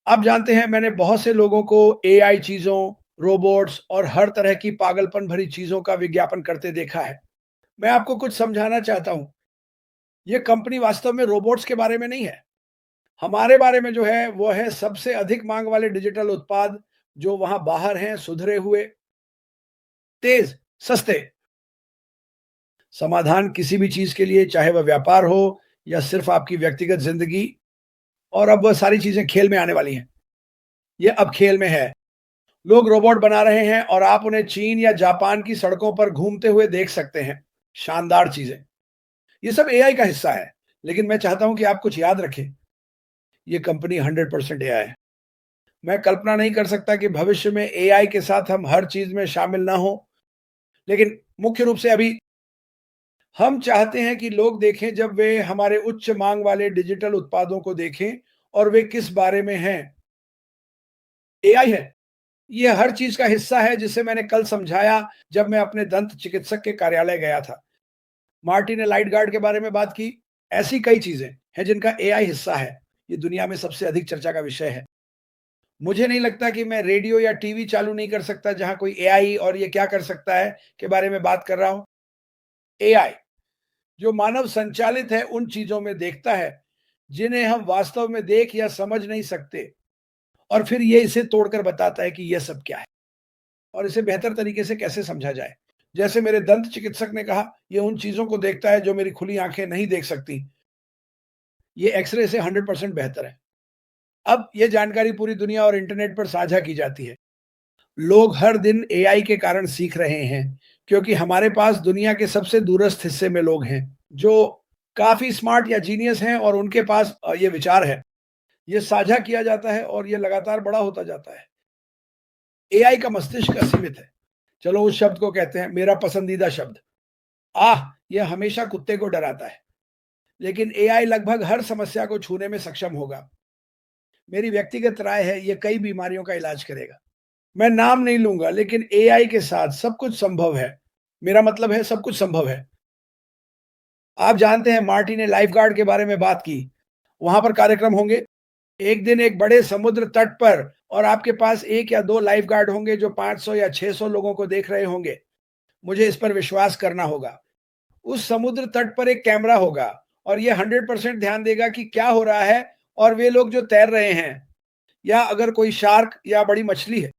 आप जानते हैं मैंने बहुत से लोगों को एआई चीज़ों, रोबोट्स और हर तरह की पागलपन भरी चीज़ों का विज्ञापन करते देखा है। मैं आपको कुछ समझाना चाहता हूँ। ये कंपनी वास्तव में रोबोट्स के बारे में नहीं है। हमारे बारे में जो है वो है सबसे अधिक माँग वाले डिजिटल उत्पाद जो वहाँ बाहर हैं, सुधरे हुए, तेज़, सस्ते। समाधान किसी भी चीज़ के लिए चाहे वह व्यापार हो या सिर्फ़ आपकी व्यक्तिगत ज़िंदगी, और अब वह सारी चीज़ें खेल में आने वाली हैं। ये अब खेल में है। लोग रोबोट बना रहे हैं और आप उन्हें चीन या जापान की सड़कों पर घूमते हुए देख सकते हैं। शानदार चीजें। ये सब एआई का हिस्सा है, लेकिन मैं चाहता हूं कि आप कुछ याद रखें। ये कंपनी 100% एआई है। मैं कल्पना नहीं कर सकता कि भविष्य में एआई के साथ हम हर चीज में शामिल ना हो, लेकिन मुख्य रूप से अभी हम चाहते हैं कि लोग देखें, जब वे हमारे उच्च मांग वाले डिजिटल उत्पादों को देखें और वे किस बारे में हैं। एआई है, ये हर चीज का हिस्सा है, जिसे मैंने कल समझाया जब मैं अपने दंत चिकित्सक के कार्यालय गया था। मार्टी ने लाइट गार्ड के बारे में बात की। ऐसी कई चीजें हैं जिनका एआई हिस्सा है। ये दुनिया में सबसे अधिक चर्चा का विषय है। मुझे नहीं लगता कि मैं रेडियो या टीवी चालू नहीं कर सकता जहां कोई एआई और ये क्या कर सकता है के बारे में बात कर रहा हूं। एआई जो मानव संचालित है उन चीजों में देखता है जिन्हें हम वास्तव में देख या समझ नहीं सकते, और फिर ये इसे तोड़कर बताता है कि यह सब क्या है और इसे बेहतर तरीके से कैसे समझा जाए। जैसे मेरे दंत चिकित्सक ने कहा, ये उन चीजों को देखता है जो मेरी खुली आंखें नहीं देख सकती। ये एक्सरे से 100% बेहतर है। अब ये जानकारी पूरी दुनिया और इंटरनेट पर साझा की जाती है। लोग हर दिन एआई के कारण सीख रहे हैं, क्योंकि हमारे पास दुनिया के सबसे दूरस्थ हिस्से में लोग हैं जो काफी स्मार्ट या जीनियस हैं, और उनके पास ये विचार है। ये साझा किया जाता है और ये लगातार बड़ा होता जाता है। एआई का मस्तिष्क असीमित है। चलो उस शब्द को कहते हैं, मेरा पसंदीदा शब्द, आह। यह हमेशा कुत्ते को डराता है, लेकिन एआई लगभग हर समस्या को छूने में सक्षम होगा। मेरी व्यक्तिगत राय है, ये कई बीमारियों का इलाज करेगा। मैं नाम नहीं लूंगा, लेकिन एआई के साथ सब कुछ संभव है। मेरा मतलब है सब कुछ संभव है। आप जानते हैं मार्टी ने लाइफ गार्ड के बारे में बात की। वहां पर कार्यक्रम होंगे एक दिन एक बड़े समुद्र तट पर, और आपके पास एक या दो लाइफ गार्ड होंगे जो 500 या 600 लोगों को देख रहे होंगे। मुझे इस पर विश्वास करना होगा। उस समुद्र तट पर एक कैमरा होगा और ये 100% ध्यान देगा कि क्या हो रहा है, और वे लोग जो तैर रहे हैं, या अगर कोई शार्क या बड़ी मछली है।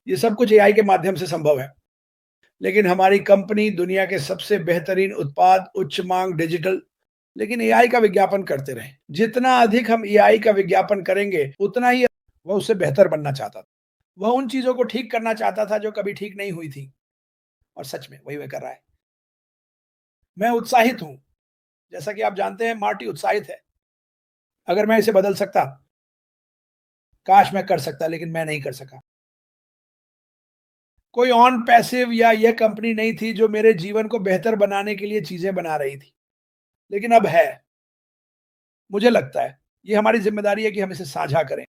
ये सब कुछ एआई के माध्यम से संभव है। लेकिन हमारी कंपनी दुनिया के सबसे बेहतरीन उत्पाद, उच्च मांग, डिजिटल, लेकिन एआई का विज्ञापन करते रहे। जितना अधिक हम एआई का विज्ञापन करेंगे, उतना ही वह उससे बेहतर बनना चाहता था। वह उन चीजों को ठीक करना चाहता था जो कभी ठीक नहीं हुई थी, और सच में वही वह कर रहा है। मैं उत्साहित हूं। जैसा कि आप जानते हैं मार्टी उत्साहित है। अगर मैं इसे बदल सकता, काश मैं कर सकता, लेकिन मैं नहीं कर सका। कोई ऑन पैसिव या यह कंपनी नहीं थी जो मेरे जीवन को बेहतर बनाने के लिए चीजें बना रही थी, लेकिन अब है। मुझे लगता है ये हमारी जिम्मेदारी है कि हम इसे साझा करें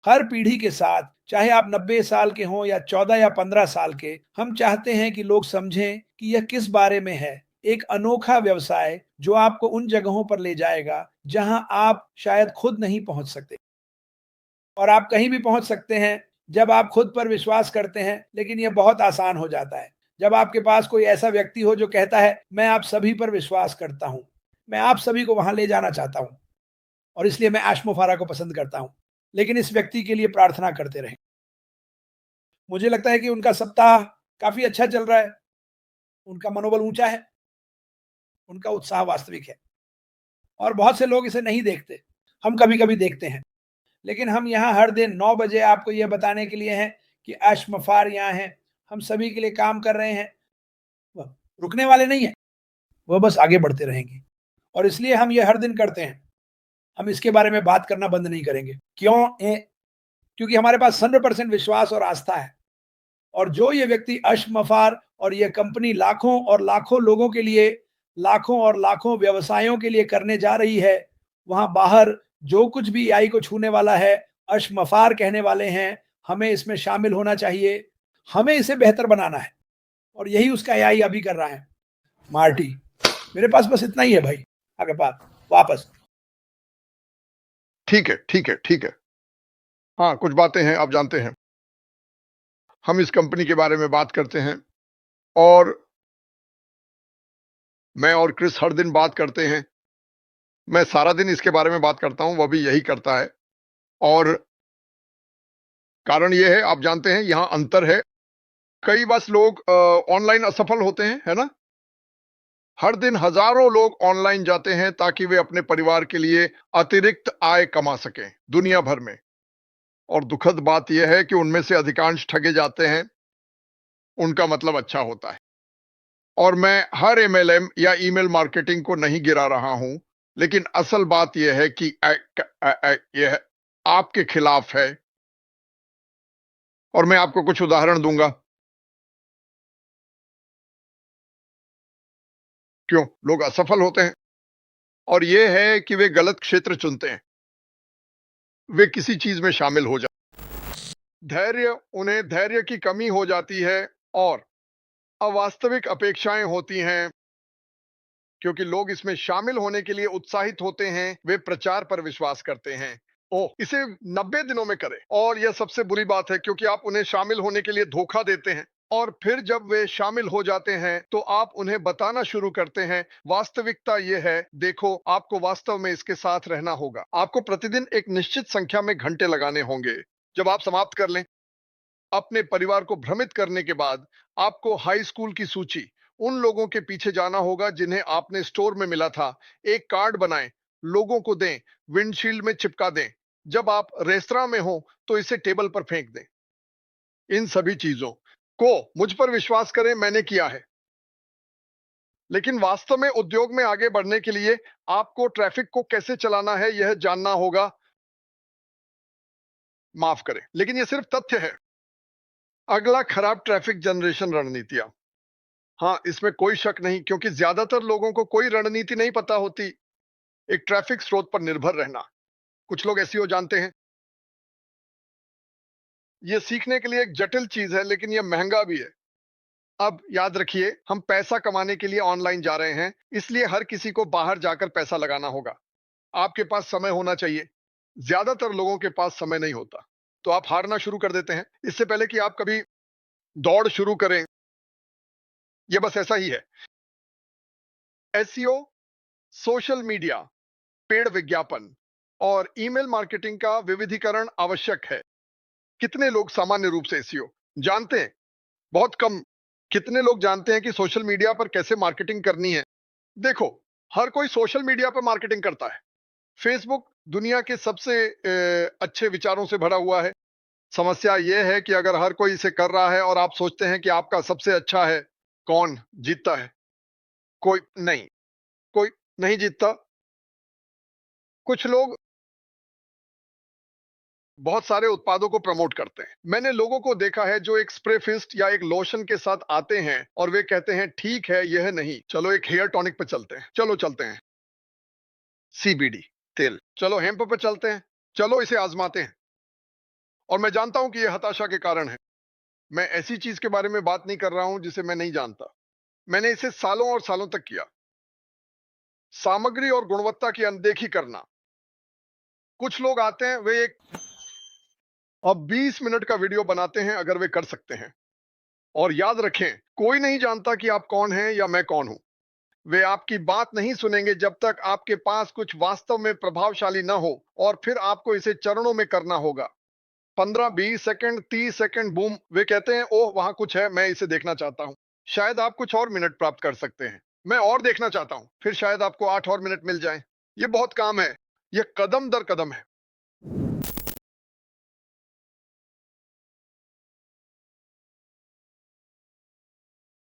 हर पीढ़ी के साथ, चाहे आप 90 साल के हों या 14 या 15 साल के। हम चाहते हैं कि लोग समझें कि यह किस बारे में है। एक अनोखा व्यवसाय जो आपको उन जगहों पर ले जाएगा जहां आप शायद खुद नहीं पहुंच सकते, और आप कहीं भी पहुंच सकते हैं जब आप खुद पर विश्वास करते हैं। लेकिन यह बहुत आसान हो जाता है जब आपके पास कोई ऐसा व्यक्ति हो जो कहता है, मैं आप सभी पर विश्वास करता हूं, मैं आप सभी को वहां ले जाना चाहता हूं, और इसलिए मैं आश मुफारा को पसंद करता हूं। लेकिन इस व्यक्ति के लिए प्रार्थना करते रहें। मुझे लगता है कि उनका सप्ताह काफी अच्छा चल रहा है। उनका मनोबल ऊंचा है, उनका उत्साह वास्तविक है, और बहुत से लोग इसे नहीं देखते। हम कभी कभी देखते हैं, लेकिन हम यहाँ हर दिन 9 बजे आपको यह बताने के लिए हैं कि अश्मफार यहाँ हैं। हम सभी के लिए काम कर रहे हैं। वह रुकने वाले नहीं हैं, वह बस आगे बढ़ते रहेंगे, और इसलिए हम ये हर दिन करते हैं। हम इसके बारे में बात करना बंद नहीं करेंगे। क्यों? क्योंकि हमारे पास 100% विश्वास और आस्था है। और जो ये व्यक्ति अश्मफार और ये कंपनी लाखों और लाखों लोगों के लिए, लाखों और लाखों व्यवसायों के लिए करने जा रही है, वहां बाहर जो कुछ भी एआई को छूने वाला है, अश्मफार कहने वाले हैं। हमें इसमें शामिल होना चाहिए। हमें इसे बेहतर बनाना है, और यही उसका एआई अभी कर रहा है। मार्टी, मेरे पास बस इतना ही है भाई। आगे बात वापस। ठीक है, ठीक है, ठीक है। हाँ, कुछ बातें हैं आप जानते हैं। हम इस कंपनी के बारे में बात करते हैं और मैं और क्रिस हर दिन बात करते हैं। मैं सारा दिन इसके बारे में बात करता हूँ, वह भी यही करता है और कारण ये है आप जानते हैं यहाँ अंतर है। कई बस लोग ऑनलाइन असफल होते हैं, है ना? हर दिन हज़ारों लोग ऑनलाइन जाते हैं ताकि वे अपने परिवार के लिए अतिरिक्त आय कमा सकें, दुनिया भर में। और दुखद बात यह है कि उनमें से अधिकांश ठगे जाते हैं, उनका मतलब अच्छा होता है। और मैं हर एमएलएम या ईमेल मार्केटिंग को नहीं गिरा रहा हूं, लेकिन असल बात यह है कि यह आपके खिलाफ है। और मैं आपको कुछ उदाहरण दूंगा क्यों लोग असफल होते हैं। और यह है कि वे गलत क्षेत्र चुनते हैं, वे किसी चीज में शामिल हो जाते धैर्य उन्हें धैर्य की कमी हो जाती है और अवास्तविक अपेक्षाएं होती हैं। क्योंकि लोग इसमें शामिल होने के लिए उत्साहित होते हैं, वे प्रचार पर विश्वास करते हैं। ओह, इसे 90 दिनों में करें। और यह सबसे बुरी बात है क्योंकि आप उन्हें शामिल होने के लिए धोखा देते हैं और फिर जब वे शामिल हो जाते हैं तो आप उन्हें बताना शुरू करते हैं वास्तविकता यह है, देखो आपको वास्तव में इसके साथ रहना होगा। आपको प्रतिदिन एक निश्चित संख्या में घंटे लगाने होंगे। जब आप समाप्त कर लें अपने परिवार को भ्रमित करने के बाद, आपको हाई स्कूल की सूची उन लोगों के पीछे जाना होगा जिन्हें आपने स्टोर में मिला था। एक कार्ड बनाएं, लोगों को दें, विंडशील्ड में चिपका दें। जब आप रेस्तरां में हो तो इसे टेबल पर फेंक दें। इन सभी चीजों को मुझ पर विश्वास करें, मैंने किया है। लेकिन वास्तव में उद्योग में आगे बढ़ने के लिए आपको ट्रैफिक को कैसे चलाना है यह जानना होगा। माफ करें, लेकिन यह सिर्फ तथ्य है। अगला, खराब ट्रैफिक जनरेशन रणनीतियां। हाँ, इसमें कोई शक नहीं क्योंकि ज्यादातर लोगों को कोई रणनीति नहीं पता होती। एक ट्रैफिक स्रोत पर निर्भर रहना। कुछ लोग एसईओ जानते हैं। यह सीखने के लिए एक जटिल चीज है लेकिन यह महंगा भी है। अब याद रखिए, हम पैसा कमाने के लिए ऑनलाइन जा रहे हैं, इसलिए हर किसी को बाहर जाकर पैसा लगाना होगा। आपके पास समय होना चाहिए। ज्यादातर लोगों के पास समय नहीं होता, तो आप हारना शुरू कर देते हैं इससे पहले कि आप कभी दौड़ शुरू करें। यह बस ऐसा ही है। एसईओ, सोशल मीडिया, पेड विज्ञापन और ईमेल मार्केटिंग का विविधीकरण आवश्यक है। कितने लोग सामान्य रूप से एसईओ जानते हैं? बहुत कम। कितने लोग जानते हैं कि सोशल मीडिया पर कैसे मार्केटिंग करनी है? देखो, हर कोई सोशल मीडिया पर मार्केटिंग करता है। फेसबुक दुनिया के सबसे अच्छे विचारों से भरा हुआ है। समस्या यह है कि अगर हर कोई इसे कर रहा है और आप सोचते हैं कि आपका सबसे अच्छा है, कौन जीतता है? कोई नहीं। कोई नहीं जीतता। कुछ लोग बहुत सारे उत्पादों को प्रमोट करते हैं। मैंने लोगों को देखा है जो एक स्प्रे फिस्ट या एक लोशन के साथ आते हैं और वे कहते हैं ठीक है, यह नहीं, चलो एक हेयर टॉनिक पे चलते हैं, चलो चलते हैं सीबीडी तेल, चलो हेम्प पे चलते हैं, चलो इसे आजमाते हैं। और मैं जानता हूं कि यह हताशा के कारण है। मैं ऐसी चीज के बारे में बात नहीं कर रहा हूं जिसे मैं नहीं जानता। मैंने इसे सालों और सालों तक किया। सामग्री और गुणवत्ता की अनदेखी करना। कुछ लोग आते हैं, वे एक अब 20 मिनट का वीडियो बनाते हैं अगर वे कर सकते हैं। और याद रखें, कोई नहीं जानता कि आप कौन हैं या मैं कौन हूं। वे आपकी बात नहीं सुनेंगे जब तक आपके पास कुछ वास्तव में प्रभावशाली न हो। और फिर आपको इसे चरणों में करना होगा। 15, 20 सेकंड, 30 सेकंड, बूम, वे कहते हैं ओह वहां कुछ है, मैं इसे देखना चाहता हूं। शायद आप कुछ और मिनट प्राप्त कर सकते हैं। मैं और देखना चाहता हूं, फिर शायद आपको 8 और मिनट मिल जाएं। ये बहुत काम है। ये कदम दर कदम है।